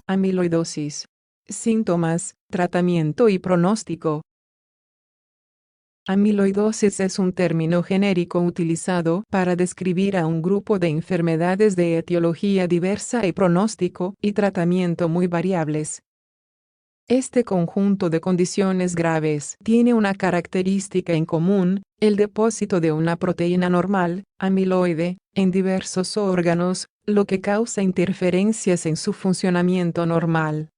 Amiloidosis. Síntomas, tratamiento y pronóstico. Amiloidosis es un término genérico utilizado para describir a un grupo de enfermedades de etiología diversa y pronóstico y tratamiento muy variables. Este conjunto de condiciones graves tiene una característica en común: el depósito de una proteína normal, amiloide, en diversos órganos, lo que causa interferencias en su funcionamiento normal.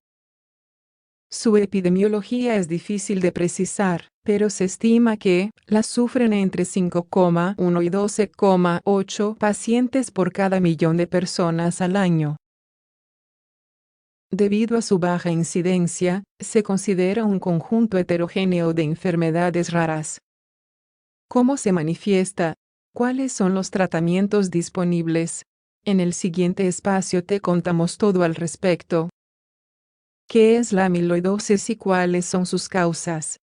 Su epidemiología es difícil de precisar, pero se estima que la sufren entre 5,1 y 12,8 pacientes por cada millón de personas al año. Debido a su baja incidencia, se considera un conjunto heterogéneo de enfermedades raras. ¿Cómo se manifiesta? ¿Cuáles son los tratamientos disponibles? En el siguiente espacio te contamos todo al respecto. ¿Qué es la amiloidosis y cuáles son sus causas?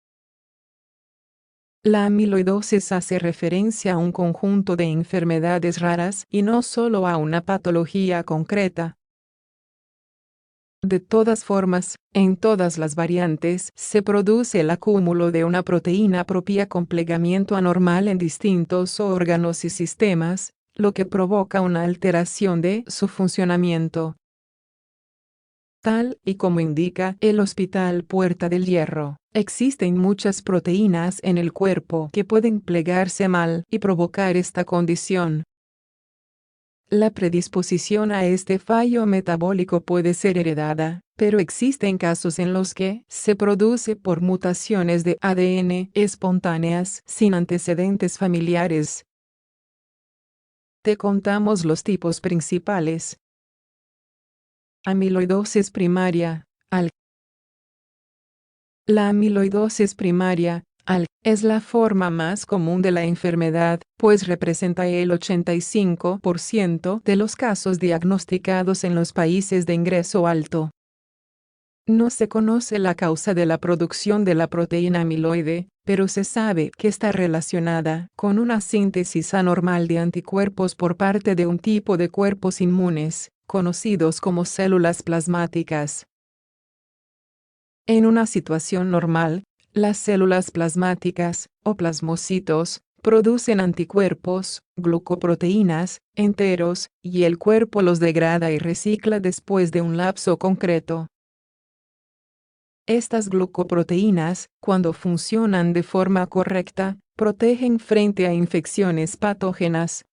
La amiloidosis hace referencia a un conjunto de enfermedades raras y no solo a una patología concreta. De todas formas, en todas las variantes se produce el acúmulo de una proteína propia con plegamiento anormal en distintos órganos y sistemas, lo que provoca una alteración de su funcionamiento. Tal y como indica el Hospital Puerta del Hierro, existen muchas proteínas en el cuerpo que pueden plegarse mal y provocar esta condición. La predisposición a este fallo metabólico puede ser heredada, pero existen casos en los que se produce por mutaciones de ADN espontáneas sin antecedentes familiares. Te contamos los tipos principales. Amiloidosis primaria, ALK. La amiloidosis primaria, ALK, es la forma más común de la enfermedad, pues representa el 85% de los casos diagnosticados en los países de ingreso alto. No se conoce la causa de la producción de la proteína amiloide, pero se sabe que está relacionada con una síntesis anormal de anticuerpos por parte de un tipo de cuerpos inmunes, conocidos como células plasmáticas. En una situación normal, las células plasmáticas, o plasmocitos, producen anticuerpos, glucoproteínas, enteros, y el cuerpo los degrada y recicla después de un lapso concreto. Estas glucoproteínas, cuando funcionan de forma correcta, protegen frente a infecciones patógenas.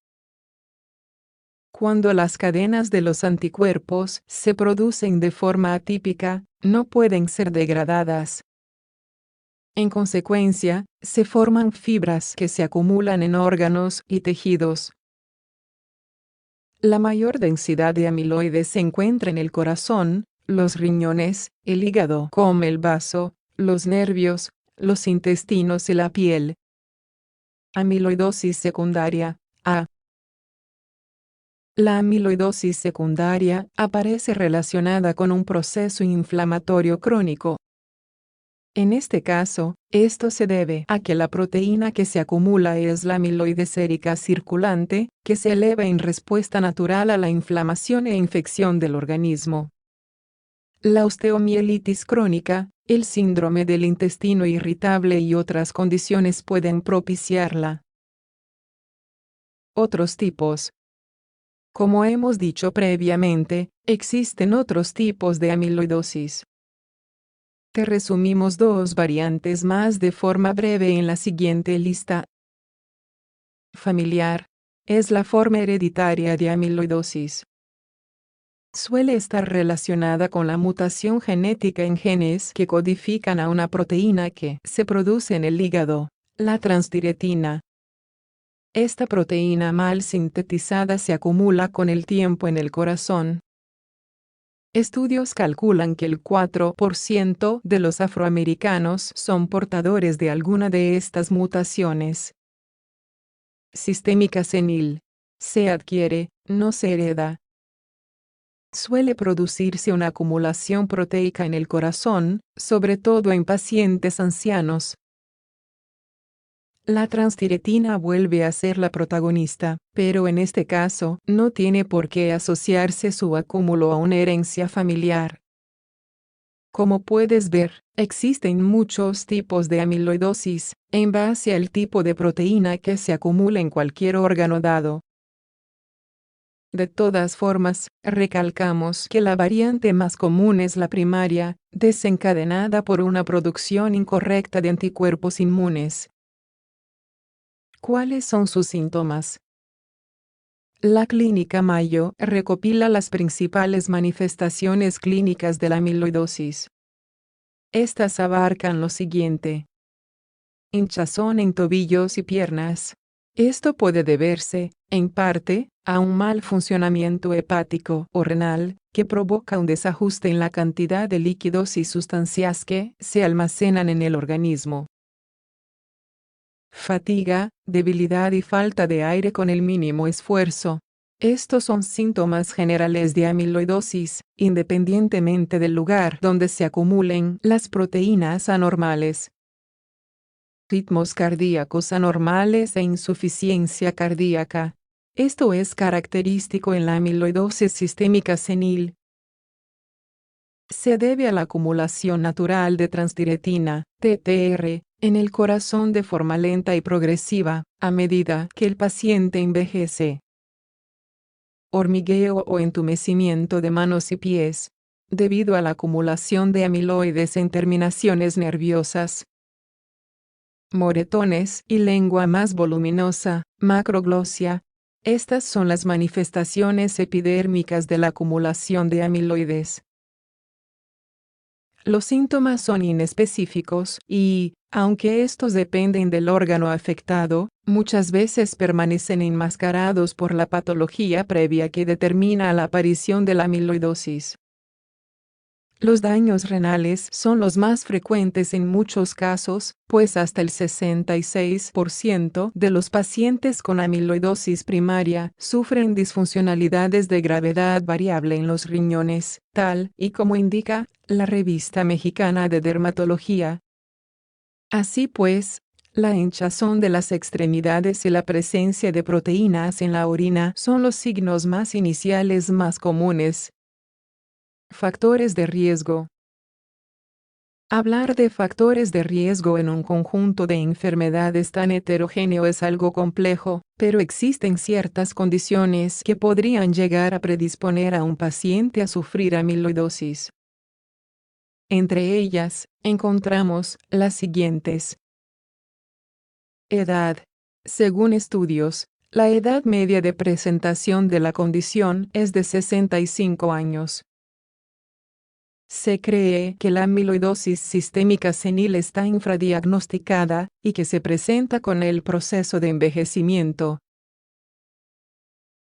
Cuando las cadenas de los anticuerpos se producen de forma atípica, no pueden ser degradadas. En consecuencia, se forman fibras que se acumulan en órganos y tejidos. La mayor densidad de amiloides se encuentra en el corazón, los riñones, el hígado, como el vaso, los nervios, los intestinos y la piel. Amiloidosis secundaria, A. La amiloidosis secundaria aparece relacionada con un proceso inflamatorio crónico. En este caso, esto se debe a que la proteína que se acumula es la amiloide sérica circulante, que se eleva en respuesta natural a la inflamación e infección del organismo. La osteomielitis crónica, el síndrome del intestino irritable y otras condiciones pueden propiciarla. Otros tipos. Como hemos dicho previamente, existen otros tipos de amiloidosis. Te resumimos dos variantes más de forma breve en la siguiente lista. Familiar. Es la forma hereditaria de amiloidosis. Suele estar relacionada con la mutación genética en genes que codifican a una proteína que se produce en el hígado, la transtiretina. Esta proteína mal sintetizada se acumula con el tiempo en el corazón. Estudios calculan que el 4% de los afroamericanos son portadores de alguna de estas mutaciones. Sistémica senil. Se adquiere, no se hereda. Suele producirse una acumulación proteica en el corazón, sobre todo en pacientes ancianos. la transtiretina vuelve a ser la protagonista, pero en este caso no tiene por qué asociarse su acúmulo a una herencia familiar. Como puedes ver, existen muchos tipos de amiloidosis, en base al tipo de proteína que se acumula en cualquier órgano dado. De todas formas, recalcamos que la variante más común es la primaria, desencadenada por una producción incorrecta de anticuerpos inmunes. ¿Cuáles son sus síntomas? La Clínica Mayo recopila las principales manifestaciones clínicas de la amiloidosis. Estas abarcan lo siguiente: hinchazón en tobillos y piernas. Esto puede deberse, en parte, a un mal funcionamiento hepático o renal, que provoca un desajuste en la cantidad de líquidos y sustancias que se almacenan en el organismo. Fatiga, debilidad y falta de aire con el mínimo esfuerzo. Estos son síntomas generales de amiloidosis, independientemente del lugar donde se acumulen las proteínas anormales. Ritmos cardíacos anormales e insuficiencia cardíaca. Esto es característico en la amiloidosis sistémica senil. Se debe a la acumulación natural de transtiretina, TTR, en el corazón de forma lenta y progresiva, a medida que el paciente envejece. Hormigueo o entumecimiento de manos y pies, debido a la acumulación de amiloides en terminaciones nerviosas. Moretones y lengua más voluminosa, macroglosia. Estas son las manifestaciones epidérmicas de la acumulación de amiloides. Los síntomas son inespecíficos y, aunque estos dependen del órgano afectado, muchas veces permanecen enmascarados por la patología previa que determina la aparición de la amiloidosis. Los daños renales son los más frecuentes en muchos casos, pues hasta el 66% de los pacientes con amiloidosis primaria sufren disfuncionalidades de gravedad variable en los riñones, tal y como indica la Revista Mexicana de Dermatología. Así pues, la hinchazón de las extremidades y la presencia de proteínas en la orina son los signos más iniciales más comunes. Factores de riesgo. Hablar de factores de riesgo en un conjunto de enfermedades tan heterogéneo es algo complejo, pero existen ciertas condiciones que podrían llegar a predisponer a un paciente a sufrir amiloidosis. Entre ellas, encontramos las siguientes. Edad. Según estudios, la edad media de presentación de la condición es de 65 años. Se cree que la amiloidosis sistémica senil está infradiagnosticada y que se presenta con el proceso de envejecimiento.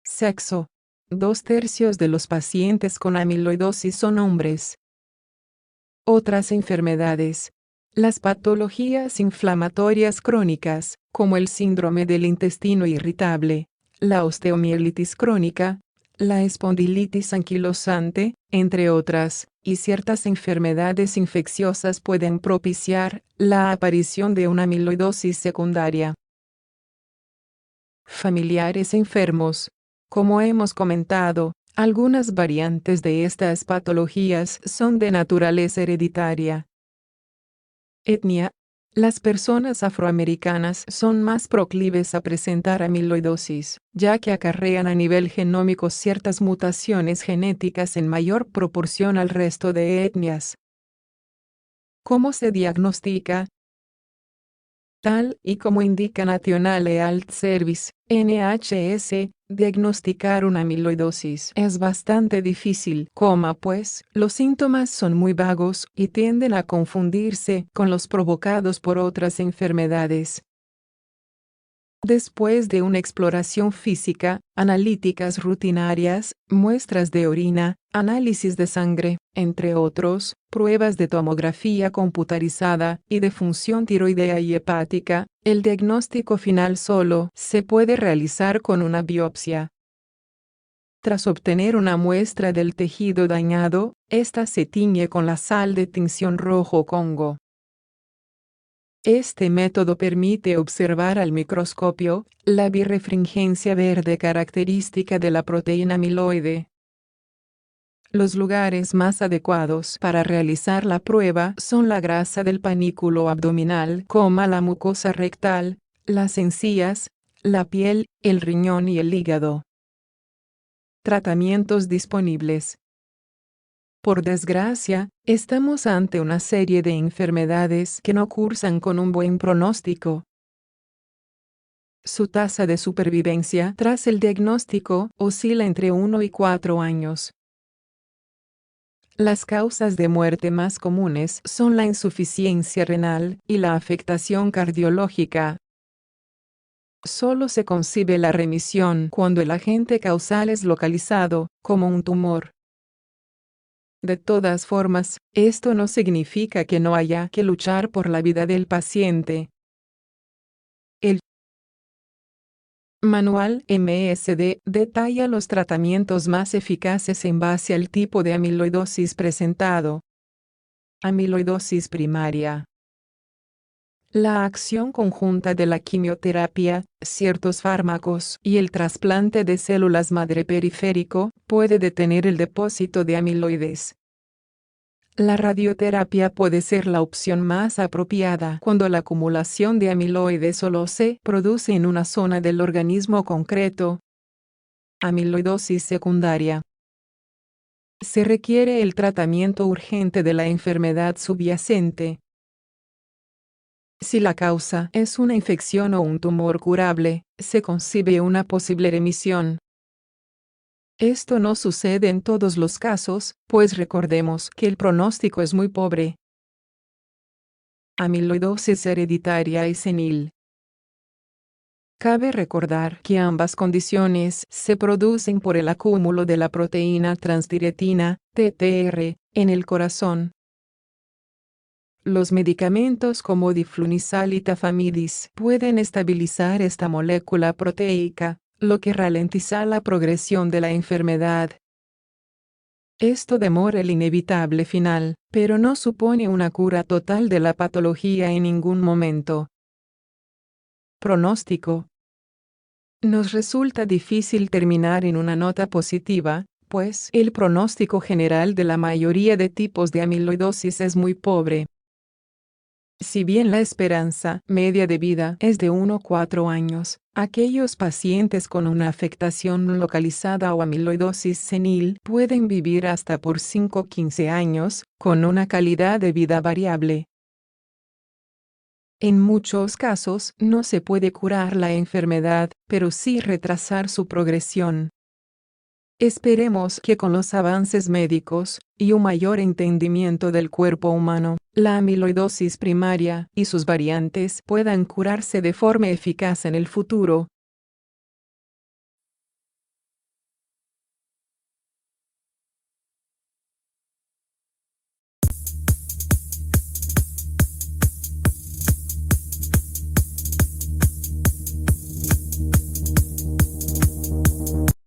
Sexo. 2/3 de los pacientes con amiloidosis son hombres. Otras enfermedades. Las patologías inflamatorias crónicas, como el síndrome del intestino irritable, la osteomielitis crónica, la espondilitis anquilosante, entre otras, y ciertas enfermedades infecciosas pueden propiciar la aparición de una amiloidosis secundaria. Familiares enfermos. Como hemos comentado, algunas variantes de estas patologías son de naturaleza hereditaria. Etnia. Las personas afroamericanas son más proclives a presentar amiloidosis, ya que acarrean a nivel genómico ciertas mutaciones genéticas en mayor proporción al resto de etnias. ¿Cómo se diagnostica? Tal y como indica National Health Service, NHS, diagnosticar una amiloidosis es bastante difícil, pues los síntomas son muy vagos y tienden a confundirse con los provocados por otras enfermedades. Después de una exploración física, analíticas rutinarias, muestras de orina, análisis de sangre, entre otros, pruebas de tomografía computarizada y de función tiroidea y hepática, el diagnóstico final solo se puede realizar con una biopsia. Tras obtener una muestra del tejido dañado, esta se tiñe con la sal de tinción rojo Congo. Este método permite observar al microscopio la birrefringencia verde característica de la proteína amiloide. Los lugares más adecuados para realizar la prueba son la grasa del panículo abdominal, la mucosa rectal, las encías, la piel, el riñón y el hígado. Tratamientos disponibles. Por desgracia, estamos ante una serie de enfermedades que no cursan con un buen pronóstico. Su tasa de supervivencia tras el diagnóstico oscila entre 1 y 4 años. Las causas de muerte más comunes son la insuficiencia renal y la afectación cardiológica. Solo se concibe la remisión cuando el agente causal es localizado, como un tumor. De todas formas, esto no significa que no haya que luchar por la vida del paciente. El Manual MSD detalla los tratamientos más eficaces en base al tipo de amiloidosis presentado. Amiloidosis primaria. La acción conjunta de la quimioterapia, ciertos fármacos y el trasplante de células madre periférico puede detener el depósito de amiloides. La radioterapia puede ser la opción más apropiada cuando la acumulación de amiloides solo se produce en una zona del organismo concreto. Amiloidosis secundaria. Se requiere el tratamiento urgente de la enfermedad subyacente. Si la causa es una infección o un tumor curable, se concibe una posible remisión. Esto no sucede en todos los casos, pues recordemos que el pronóstico es muy pobre. Amiloidosis hereditaria y senil. Cabe recordar que ambas condiciones se producen por el acúmulo de la proteína transtiretina, TTR, en el corazón. Los medicamentos como diflunisal y tafamidis pueden estabilizar esta molécula proteica, lo que ralentiza la progresión de la enfermedad. Esto demora el inevitable final, pero no supone una cura total de la patología en ningún momento. Pronóstico. Nos resulta difícil terminar en una nota positiva, pues el pronóstico general de la mayoría de tipos de amiloidosis es muy pobre. Si bien la esperanza media de vida es de 1 a 4 años, aquellos pacientes con una afectación localizada o amiloidosis senil pueden vivir hasta por 5 o 15 años, con una calidad de vida variable. En muchos casos no se puede curar la enfermedad, pero sí retrasar su progresión. Esperemos que con los avances médicos y un mayor entendimiento del cuerpo humano, la amiloidosis primaria y sus variantes puedan curarse de forma eficaz en el futuro.